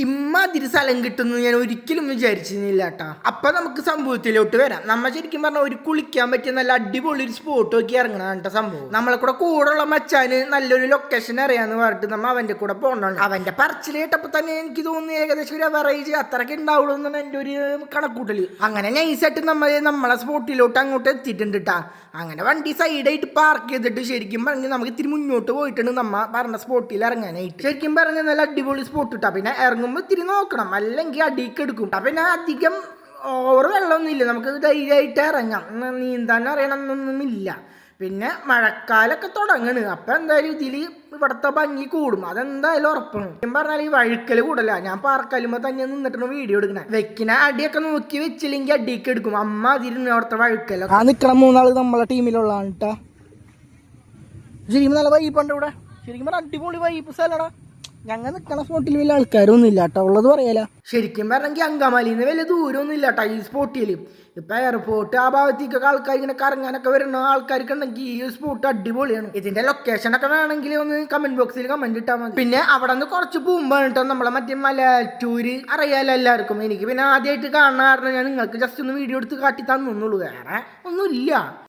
ഇമ്മാതിരി സ്ഥലം കിട്ടുന്നു ഞാൻ ഒരിക്കലും വിചാരിച്ചിരുന്നില്ല കേട്ടോ. അപ്പൊ നമുക്ക് സംഭവത്തിലോട്ട് വരാം. നമ്മ ശരിക്കും പറഞ്ഞാൽ ഒരു കുളിക്കാൻ പറ്റിയ നല്ല അടിപൊളി ഒരു സ്പോട്ട് നോക്കി ഇറങ്ങണം കേട്ടോ. സംഭവം നമ്മളെ കൂടെ ഉള്ള മച്ചാന് നല്ലൊരു ലൊക്കേഷൻ അറിയാന്ന് പറഞ്ഞിട്ട് നമ്മ അവന്റെ കൂടെ പോകണം. അവന്റെ പറച്ചിൽ കേട്ടപ്പോ തന്നെ എനിക്ക് തോന്നി ഏകദേശം ഒരു അവറേജ് അത്രയ്ക്ക് ഉണ്ടാവുള്ളൂ എന്നാണ് എൻ്റെ ഒരു കണക്കൂട്ടല്. അങ്ങനെ നൈസായിട്ട് നമ്മളെ സ്പോട്ടിലോട്ട് അങ്ങോട്ട് എത്തിയിട്ടുണ്ട് കേട്ടാ. അങ്ങനെ വണ്ടി സൈഡായിട്ട് പാർക്ക് ചെയ്തിട്ട് ശരിക്കും പറഞ്ഞ് നമുക്ക് ഇത്തിരി മുന്നോട്ട് പോയിട്ടുണ്ട് നമ്മ പറഞ്ഞ സ്പോട്ടിൽ ഇറങ്ങാനായിട്ട്. ശരിക്കും പറഞ്ഞ നല്ല അടിപൊളി സ്പോട്ട് ഇട്ടാ. പിന്നെ ഇറങ്ങുമ്പോൾ ഇത്തിരി നോക്കണം, അല്ലെങ്കിൽ അടിക്ക് എടുക്കും. പിന്നെ അധികം ഓവർ വെള്ളമൊന്നും ഇല്ല, നമുക്ക് ധൈര്യമായിട്ട് ഇറങ്ങാം. നീന്താൻ അറിയണമെന്നൊന്നുമില്ല. പിന്നെ മഴക്കാലൊക്കെ തുടങ്ങണ്, അപ്പം എന്തായാലും ഇതിൽ ഇവിടുത്തെ ഭംഗി കൂടും, അതെന്തായാലും ഉറപ്പാണ്. ഞാൻ പറഞ്ഞാൽ ഈ വഴുക്കൽ കൂടല്ല, ഞാൻ പാർക്കലുമ്പോൾ തന്നെ നിന്നിട്ടാണ് വീഡിയോ എടുക്കണേ. വെക്കിന അടിയൊക്കെ നോക്കി വെച്ചില്ലെങ്കിൽ അടിയൊക്കെ എടുക്കും. അമ്മ അതിരുന്ന് അവിടുത്തെ വഴുക്കല. ആ നിൽക്കണ മൂന്നാള് നമ്മളെ ടീമിലുള്ളതാണ് കേട്ടാ. ശരിക്കും നല്ല വൈബുണ്ട് ഇവിടെ. ശരിക്കും പറഞ്ഞാൽ അടിപൊളി വൈബ് സ്ഥലടാ. ഞങ്ങൾ നിൽക്കണ സ്പോട്ടിൽ വലിയ ആൾക്കാരൊന്നും ഇല്ല കേട്ടോ, ഉള്ളത് പറയാല. ശരിക്കും പറഞ്ഞെങ്കിൽ അങ്കമാലിന്ന് വലിയ ദൂരമൊന്നും ഇല്ല കേട്ടോ ഈ സ്പോട്ടിൽ. ഇപ്പൊ എയർപോർട്ട് ആ ഭാഗത്തേക്കൊക്കെ ആൾക്കാർ ഇങ്ങനെ കറങ്ങാനൊക്കെ വരുന്ന ആൾക്കാർക്ക് ഉണ്ടെങ്കിൽ ഈ സ്പോട്ട് അടിപൊളിയാണ്. ഇതിന്റെ ലൊക്കേഷൻ ഒക്കെ വേണമെങ്കിൽ ഒന്ന് കമന്റ് ബോക്സിൽ കമന്റ് ഇട്ടാൽ മതി. പിന്നെ അവിടെ നിന്ന് കുറച്ച് പോകുമ്പോൾ കേട്ടോ നമ്മളെ മറ്റേ മലയാറ്റൂര് അറിയാലോ എല്ലാവർക്കും. എനിക്ക് പിന്നെ ആദ്യമായിട്ട് കാണാൻ കാരണം ഞാൻ നിങ്ങൾക്ക് ജസ്റ്റ് ഒന്ന് വീഡിയോ എടുത്ത് കാട്ടി തന്നുള്ളൂ, വേറെ ഒന്നുമില്ല.